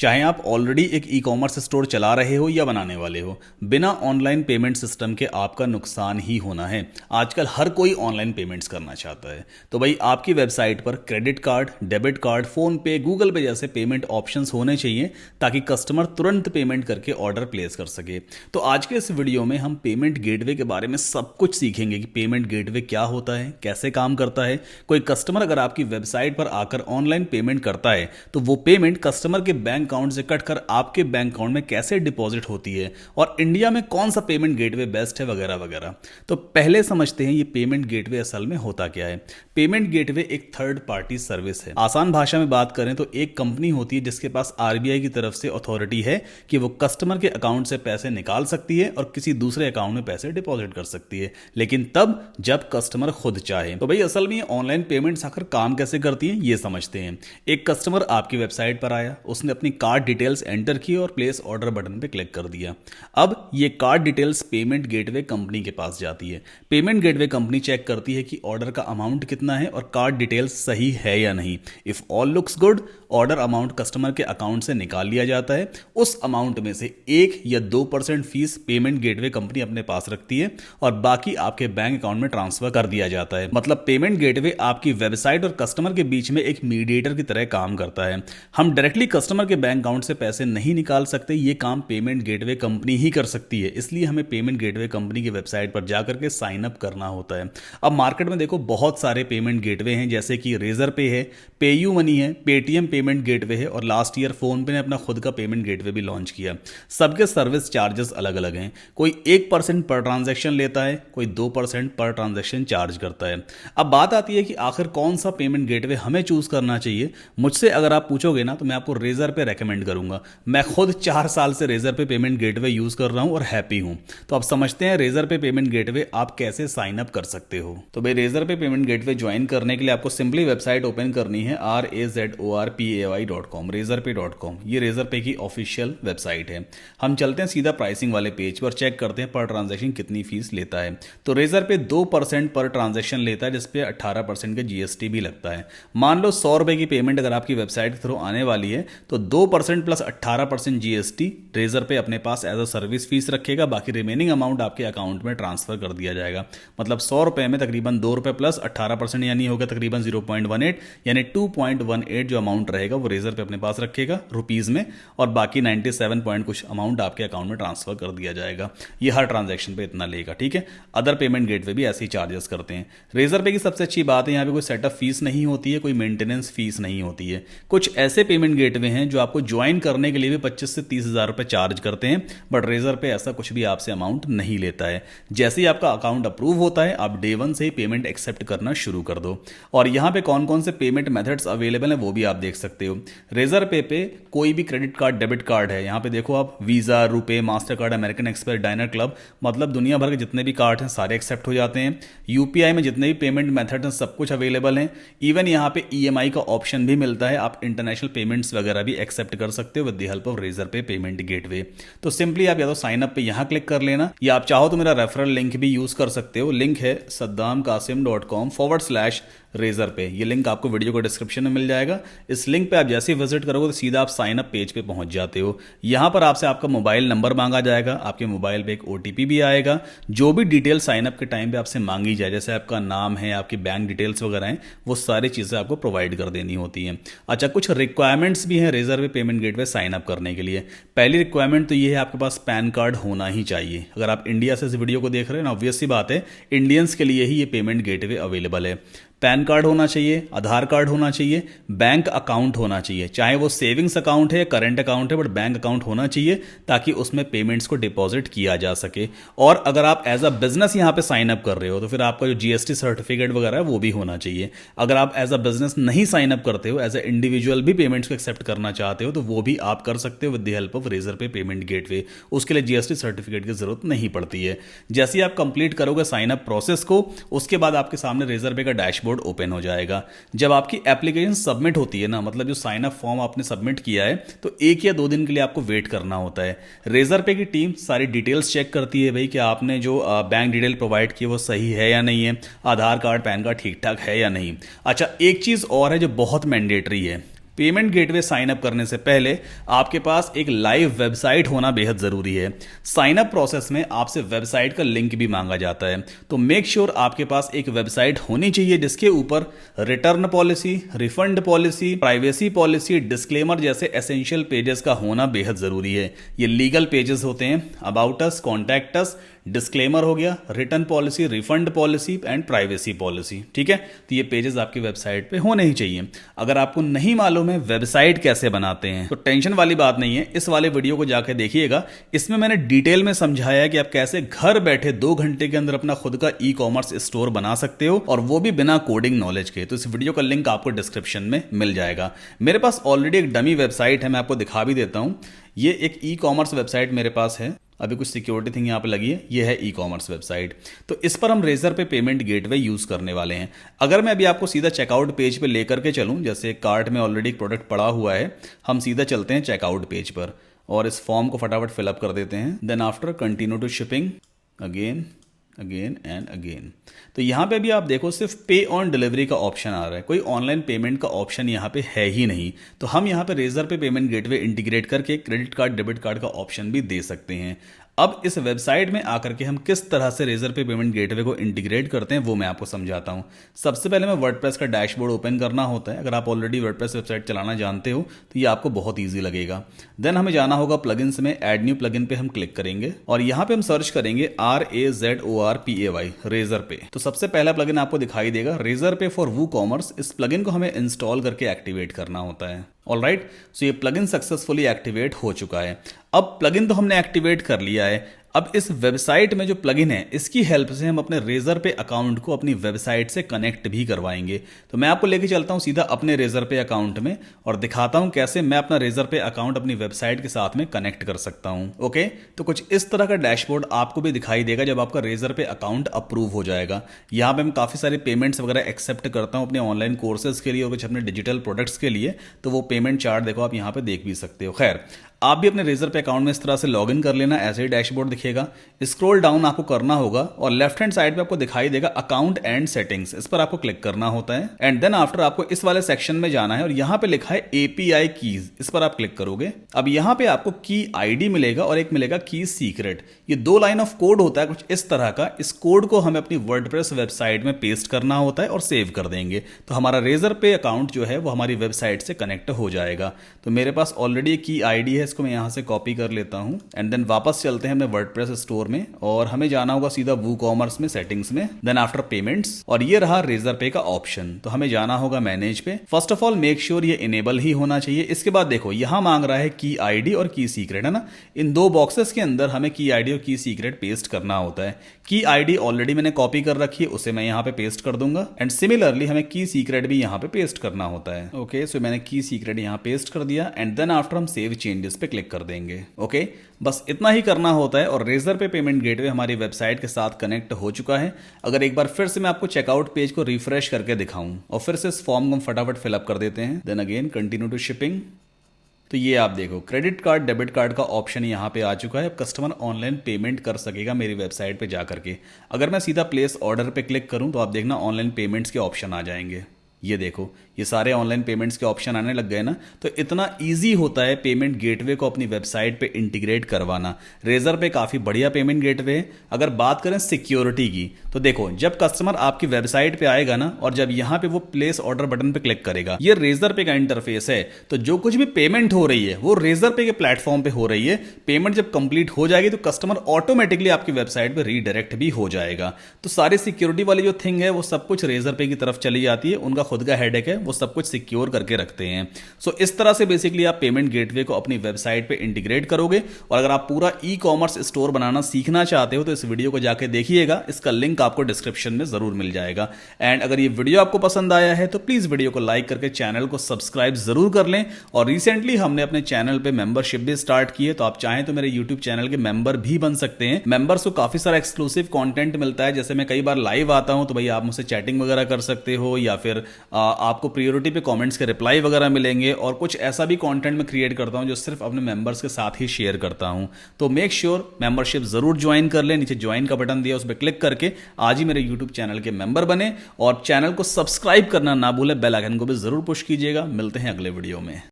चाहे आप ऑलरेडी एक ई कॉमर्स स्टोर चला रहे हो या बनाने वाले हो, बिना ऑनलाइन पेमेंट सिस्टम के आपका नुकसान ही होना है। आजकल हर कोई ऑनलाइन पेमेंट्स करना चाहता है, तो भाई आपकी वेबसाइट पर credit card, debit card, phone पे, गूगल पे जैसे पेमेंट ऑप्शंस होने चाहिए ताकि कस्टमर तुरंत पेमेंट करके ऑर्डर प्लेस कर सके। तो आज के इस वीडियो में हम पेमेंट गेटवे के बारे में सब कुछ सीखेंगे कि पेमेंट गेटवे क्या होता है, कैसे काम करता है। कोई कस्टमर अगर आपकी वेबसाइट पर आकर ऑनलाइन पेमेंट करता है तो वो पेमेंट कस्टमर के बैंक अकाउंट से कटकर आपके बैंक अकाउंट में कैसे डिपॉजिट होती है और इंडिया में कौन सा पेमेंट गेटवे बेस्ट है वगैरह वगैरह। तो पहले समझते हैं ये पेमेंट गेटवे असल में होता क्या है। पेमेंट गेटवे एक थर्ड पार्टी सर्विस है। आसान भाषा में बात करें तो एक कंपनी होती है जिसके पास आरबीआई की तरफ से अथॉरिटी है कि वो कस्टमर के अकाउंट से पैसे निकाल सकती है और किसी दूसरे अकाउंट में पैसे डिपॉजिट कर सकती है, लेकिन तब जब कस्टमर खुद चाहे। तो भाई असल में ये ऑनलाइन पेमेंट्स आखिर काम कैसे करती है ये समझते हैं। एक कस्टमर आपकी वेबसाइट पर आया, उसने अपनी कार्ड डिटेल्स एंटर की और प्लेस ऑर्डर बटन पे क्लिक कर दिया। अब ये card details payment gateway company के पास जाती है। पेमेंट गेटवे कंपनी चेक करती है कि ऑर्डर का अमाउंट कितना है और कार्ड डिटेल्स सही है या नहीं। If all looks good, order amount customer के अकाउंट से निकाल लिया जाता है। उस अमाउंट में से 1 या 2% फीस पेमेंट गेटवे कंपनी अपने पास रखती है और बाकी आपके बैंक अकाउंट में ट्रांसफर कर दिया जाता है। मतलब पेमेंट गेटवे आपकी वेबसाइट और कस्टमर के बीच में एक मीडिएटर की तरह काम करता है। हम डायरेक्टली कस्टमर के बैंक अकाउंट से पैसे नहीं निकाल सकते, ये काम पेमेंट गेटवे कंपनी ही कर सकती है। इसलिए हमें पेमेंट गेटवे कंपनी की वेबसाइट पर जाकर के साइन अप करना होता है। अब मार्केट में देखो बहुत सारे पेमेंट गेटवे हैं, जैसे कि रेजर पे है, पेयू मनी है, पेटीएम पेमेंट गेटवे है और लास्ट ईयर फोन पे ने अपना खुद का पेमेंट गेटवे भी लॉन्च किया। सबके सर्विस चार्जेस अलग अलग हैं। कोई 1% पर ट्रांजैक्शन लेता है, कोई 2% पर ट्रांजैक्शन चार्ज करता है। अब बात आती है कि आखिर कौन सा पेमेंट गेटवे हमें चूज करना चाहिए। मुझसे अगर आप पूछोगे ना तो मैं आपको रेजर पे रेकमेंड करूंगा। मैं खुद 4 साल से रेजर पे पेमेंट गेटवे यूज कर रहा हूं और हैप्पी हूं। तो आप समझते हैं रेजर पे पेमेंट गेटवे आप कैसे साइन अप कर सकते हो। तो भाई रेजर पे पेमेंट गेटवे ज्वाइन करने के लिए आपको सिंपली वेबसाइट ओपन करनी है razorpay.com, razorpay.com। ये रेजर पे की ऑफिशियल वेबसाइट है। हम चलते हैं सीधा प्राइसिंग वाले पेज पर, चेक करते हैं पर ट्रांजैक्शन कितनी फीस लेता है। तो रेजर पे 2% पर ट्रांजैक्शन लेता है, जिसपे 18% का जीएसटी भी लगता है। मान लो 100 रुपए की पेमेंट अगर आपकी वेबसाइट के थ्रू आने वाली है तो 2% प्लस 18% जीएसटी रेजर पे अपने पास एज अ सर्विस फीस रखेगा। बाकी रिमेनिंग अमाउंट आपके अकाउंट में ट्रांसफर कर दिया जाएगा। मतलब 100 रुपए में तकरीबन 2 रुपए प्लस 18% यानी होगा तकरीबन 0.18, यानी 2.18 जो अमाउंट रहेगा वो रेजर पे अपने पास रखेगा रुपीज में, और बाकी 97 पॉइंट कुछ अमाउंट आपके अकाउंट में ट्रांसफर कर दिया जाएगा। ये हर ट्रांजैक्शन पे इतना लेगा, ठीक है। अदर पेमेंट गेटवे भी ऐसे ही चार्जेस करते हैं। रेजर पे की सबसे अच्छी बात है यहाँ पे कोई सेटअप फीस नहीं होती है, कोई मेंटेनेंस फीस नहीं होती है। कुछ ऐसे पेमेंट गेटवे हैं जो आपको ज्वाइन करने के लिए भी 25 से 30 हजार रुपए चार्ज करते हैं, बट रेजर पे ऐसा कुछ भी आपसे अमाउंट नहीं लेता है। जैसे ही आपका अकाउंट अप्रूव होता है आप डे 1 से ही पेमेंट एक्सेप्ट करना शुरू कर दो। और यहाँ पे कौन कौन से पेमेंट मेथड्स अवेलेबल हैं वो भी आप देख सकते हो। रेजर पे कोई भी क्रेडिट कार्ड, डेबिट कार्ड है, यहाँ पे देखो आप visa, RuPay, master card, American express, diner club, मतलब दुनिया भर के जितने भी कार्ड हैं सारे एक्सेप्ट हो जाते हैं। यूपीआई में जितने भी पेमेंट मेथड हैं सब कुछ अवेलेबल हैं। इवन यहाँ पे ईएमआई का ऑप्शन भी मिलता है, आप इंटरनेशनल पेमेंट्स वगैरह भी एक्सेप्ट कर सकते हो with the help of Razorpay payment gateway. तो सिंपली आप या तो साइन अप पे यहाँ क्लिक कर लेना, या आप चाहो तो मेरा रेफरल लिंक भी यूज कर सकते हो। लिंक है saddamkasim.com/रेजर पे। ये लिंक आपको वीडियो को डिस्क्रिप्शन में मिल जाएगा। इस लिंक पे आप जैसे ही विजिट करोगे तो सीधा आप साइन अप पेज पे पहुंच जाते हो। यहां पर आपसे आपका मोबाइल नंबर मांगा जाएगा, आपके मोबाइल पे एक ओटीपी भी आएगा। जो भी डिटेल साइन अप के टाइम पे आपसे मांगी जाए, जैसे आपका नाम है, आपकी बैंक डिटेल्स वगैरह हैं, वो सारी चीजें आपको प्रोवाइड कर देनी होती हैं। अच्छा, कुछ रिक्वायरमेंट्स भी हैं रेजर पे पेमेंट गेटवे साइन अप करने के लिए। पहली रिक्वायरमेंट तो ये है आपके पास पैन कार्ड होना ही चाहिए। अगर आप इंडिया से इस वीडियो को देख रहे हैं ना, ऑब्वियस सी बात है इंडियंस के लिए ही ये पेमेंट गेटवे अवेलेबल है। पैन कार्ड होना चाहिए, आधार कार्ड होना चाहिए, बैंक अकाउंट होना चाहिए, चाहे वो सेविंग्स अकाउंट है या करंट अकाउंट है, बट बैंक अकाउंट होना चाहिए ताकि उसमें पेमेंट्स को डिपॉजिट किया जा सके। और अगर आप एज अ बिजनेस यहाँ पे साइन अप कर रहे हो तो फिर आपका जो जीएसटी सर्टिफिकेट वगैरह है वो भी होना चाहिए। अगर आप एज अ बिजनेस नहीं साइन अप करते हो, एज अ इंडिविजुअल भी पेमेंट्स को एक्सेप्ट करना चाहते हो, तो वो भी आप कर सकते हो with the help of Razorpay payment gateway. उसके लिए जीएसटी सर्टिफिकेट की जरूरत नहीं पड़ती है। जैसे ही आप कंप्लीट करोगे साइन अप प्रोसेस को, उसके बाद आपके सामने रेजर पे का डैशबोर्ड ओपन हो जाएगा। जब आपकी एप्लीकेशन सबमिट होती है ना, मतलब जो साइन अप फॉर्म आपने सबमिट किया है, तो 1 या 2 दिन के लिए आपको वेट करना होता है। रेजर पे की टीम सारी डिटेल्स चेक करती है भाई कि आपने जो बैंक डिटेल प्रोवाइड की वो सही है या नहीं है, आधार कार्ड, पैन कार्ड ठीक ठाक है या नहीं। अच्छा, एक चीज और है जो बहुत मैंडेटरी है, पेमेंट गेटवे साइन अप करने से पहले आपके पास एक लाइव वेबसाइट होना बेहद जरूरी है। साइन अप प्रोसेस में आपसे वेबसाइट का लिंक भी मांगा जाता है, तो मेक श्योर आपके पास एक वेबसाइट होनी चाहिए जिसके ऊपर return policy, refund policy, privacy policy, disclaimer जैसे एसेंशियल पेजेस का होना बेहद जरूरी है। ये लीगल पेजेस होते हैं, about us, contact us, disclaimer हो गया, return policy, refund policy and privacy policy. ठीक है, तो ये पेजेस आपकी वेबसाइट पे होने ही चाहिए। अगर आपको नहीं मालूम है वेबसाइट कैसे बनाते हैं तो टेंशन वाली बात नहीं है, इस वाले वीडियो को जाकर देखिएगा। इसमें मैंने डिटेल में समझाया है कि आप कैसे घर बैठे 2 घंटे के अंदर अपना खुद का ई कॉमर्स स्टोर बना सकते हो, और वो भी बिना कोडिंग नॉलेज के। तो इस वीडियो का लिंक आपको डिस्क्रिप्शन में मिल जाएगा। मेरे पास ऑलरेडी एक डमी वेबसाइट है, मैं आपको दिखा भी देता हूं। ये एक ई कॉमर्स वेबसाइट मेरे पास है, अभी कुछ सिक्योरिटी थिंग यहाँ पे लगी है। ये है ई कॉमर्स वेबसाइट, तो इस पर हम रेजर पे पेमेंट गेटवे यूज करने वाले हैं। अगर मैं अभी आपको सीधा चेकआउट पेज पे लेकर के चलूँ, जैसे कार्ट में ऑलरेडी एक प्रोडक्ट पड़ा हुआ है, हम सीधा चलते हैं चेकआउट पेज पर और इस फॉर्म को फटाफट फिलअप कर देते हैं। Then after continue to shipping again and again. तो यहाँ पे भी आप देखो सिर्फ पे ऑन डिलीवरी का ऑप्शन आ रहा है, कोई ऑनलाइन पेमेंट का ऑप्शन यहाँ पे है ही नहीं। तो हम यहाँ पे रेजर पे पेमेंट गेटवे इंटीग्रेट करके क्रेडिट कार्ड, डेबिट कार्ड का ऑप्शन भी दे सकते हैं। अब इस वेबसाइट में आकर के हम किस तरह से रेजर पे पेमेंट गेटवे को इंटीग्रेट करते हैं वो मैं आपको समझाता हूं। सबसे पहले मैं वर्डप्रेस का डैशबोर्ड ओपन करना होता है। अगर आप ऑलरेडी वर्डप्रेस वेबसाइट चलाना जानते हो तो ये आपको बहुत ईजी लगेगा। देन हमें जाना होगा प्लगइन्स में, ऐड न्यू प्लगइन पे हम क्लिक करेंगे और यहाँ पे हम सर्च करेंगे RAZORPAY रेजर पे। तो सबसे पहला प्लगइन आपको दिखाई देगा रेजर पे फॉर वू कॉमर्स। इस प्लगइन को हमें इंस्टॉल करके एक्टिवेट करना होता है। ऑलराइट, सो ये प्लगइन सक्सेसफुली एक्टिवेट हो चुका है। अब प्लगइन तो हमने एक्टिवेट कर लिया है। अब इस वेबसाइट में जो प्लगइन है इसकी हेल्प से हम अपने रेजर पे अकाउंट को अपनी वेबसाइट से कनेक्ट भी करवाएंगे। तो मैं आपको लेके चलता हूं सीधा अपने रेजर पे अकाउंट में और दिखाता हूं कैसे मैं अपना रेजर पे अकाउंट अपनी वेबसाइट के साथ में कनेक्ट कर सकता हूं। ओके, तो कुछ इस तरह का डैशबोर्ड आपको भी दिखाई देगा जब आपका रेजर पे अकाउंट अप्रूव हो जाएगा। यहाँ पे मैं काफी सारे पेमेंट्स वगैरह एक्सेप्ट करता हूँ अपने ऑनलाइन कोर्सेज के लिए और कुछ अपने डिजिटल प्रोडक्ट्स के लिए, तो वो पेमेंट चार्ट देखो आप यहाँ पे देख भी सकते हो। खैर, आप भी अपने रेजर पे अकाउंट में इस तरह से लॉगिन कर लेना, ऐसे ही डैशबोर्ड दिखेगा। स्क्रॉल डाउन आपको करना होगा और लेफ्ट हैंड साइड पे आपको दिखाई देगा अकाउंट एंड सेटिंग्स, इस पर आपको क्लिक करना होता है। एंड देन आफ्टर आपको इस वाले सेक्शन में जाना है और यहाँ पे लिखा है API कीज, इस पर आप क्लिक करोगे। अब यहाँ पे आपको की ID मिलेगा और एक मिलेगा की सीक्रेट। ये 2 लाइन ऑफ कोड होता है कुछ इस तरह का। इस कोड को हमें अपनी वर्डप्रेस वेबसाइट में पेस्ट करना होता है और सेव कर देंगे, तो हमारा रेजर पे अकाउंट जो है वो हमारी वेबसाइट से कनेक्ट हो जाएगा। तो मेरे पास ऑलरेडी की ID है, इसको मैं यहाँ से कॉपी कर लेता हूँ। एंड देन वापस चलते हैं अपने वर्डप्रेस स्टोर में और हमें जाना होगा सीधा वू कॉमर्स में, सेटिंग्स में, देन आफ्टर पेमेंट्स, और ये रहा रेजर पे का ऑप्शन। तो हमें जाना होगा मैनेज पे। First of all make sure ये इनेबल ही होना चाहिए। इसके बाद देखो यहाँ मांग रहा है की ID और की सीक्रेट, है ना। इन 2 बॉक्सेस के अंदर हमें की ID और की सीक्रेट पेस्ट करना होता है। की ID ऑलरेडी मैंने कॉपी कर रखी है, उसे मैं यहाँ पे पेस्ट कर दूंगा। एंड सिमिलरली हमें की सीक्रेट भी यहाँ पे पेस्ट करना होता है। ओके, सो मैंने की सीक्रेट यहाँ पेस्ट कर दिया एंड देन आफ्टर हम सेव चेंजेस पे क्लिक कर देंगे। ओके, बस इतना ही करना होता है और रेजर पे पेमेंट गेटवे हमारी वेबसाइट के साथ कनेक्ट हो चुका है। अगर एक बार फिर से मैं आपको चेकआउट पेज को रिफ्रेश करके दिखाऊं और फिर से इस फॉर्म को हम फटाफट फिलअप कर देते हैं, then again continue to shipping. तो ये आप देखो क्रेडिट कार्ड, डेबिट कार्ड का ऑप्शन यहाँ पे आ चुका है। अब कस्टमर ऑनलाइन पेमेंट कर सकेगा मेरी वेबसाइट पे जा करके। अगर मैं सीधा प्लेस ऑर्डर पे क्लिक करूँ तो आप देखना ऑनलाइन पेमेंट्स के ऑप्शन आ जाएंगे। ये देखो ये सारे ऑनलाइन पेमेंट्स के ऑप्शन आने लग गए ना। तो इतना इजी होता है पेमेंट गेटवे को अपनी वेबसाइट पे इंटीग्रेट करवाना। रेजर पे काफ़ी बढ़िया पेमेंट गेटवे है। अगर बात करें सिक्योरिटी की तो देखो जब कस्टमर आपकी वेबसाइट पे आएगा ना और जब यहाँ पे वो प्लेस ऑर्डर बटन पे क्लिक करेगा, ये रेजर पे का इंटरफेस है। तो जो कुछ भी पेमेंट हो रही है वो रेजर पे के प्लेटफॉर्म पे हो रही है। पेमेंट जब कंप्लीट हो जाएगी तो कस्टमर ऑटोमेटिकली आपकी वेबसाइट पे रीडायरेक्ट भी हो जाएगा। तो सारी सिक्योरिटी वाली जो थिंग है वो सब कुछ रेजर पे की तरफ चली जाती है। उनका खुद का हेडेक है, वो सब कुछ सिक्योर करके रखते हैं। सो इस तरह से बेसिकली आप पेमेंट गेटवे को अपनी वेबसाइट पे इंटीग्रेट करोगे। और अगर आप पूरा ई कॉमर्स स्टोर बनाना सीखना चाहते हो तो इस वीडियो को जाके देखिएगा, इसका लिंक आपको डिस्क्रिप्शन में जरूर मिल जाएगा। एंड अगर ये वीडियो आपको पसंद आया है तो प्लीज वीडियो को लाइक करके चैनल को सब्सक्राइब जरूर कर लें। और रिसेंटली हमने अपने चैनल पे मेंबरशिप भी स्टार्ट की है, तो आप चाहें तो मेरे यूट्यूब चैनल के मेंबर भी बन सकते हैं। मेंबर्स को काफी सारा एक्सक्लूसिव कंटेंट मिलता है। जैसे मैं कई बार लाइव आता हूं तो भाई आप मुझसे चैटिंग वगैरह कर सकते हो, या फिर आपको प्रियोरिटी पे कमेंट्स के रिप्लाई वगैरह मिलेंगे, और कुछ ऐसा भी कंटेंट मैं क्रिएट करता हूं जो सिर्फ अपने मेंबर्स के साथ ही शेयर करता हूं। तो मेक श्योर मेंबरशिप ज़रूर ज्वाइन कर लें, नीचे ज्वाइन का बटन दिया उस पर क्लिक करके आज ही मेरे यूट्यूब चैनल के मेंबर बने, और चैनल को सब्सक्राइब करना ना भूलें, बेल आइकन को भी ज़रूर पुश कीजिएगा। मिलते हैं अगले वीडियो में।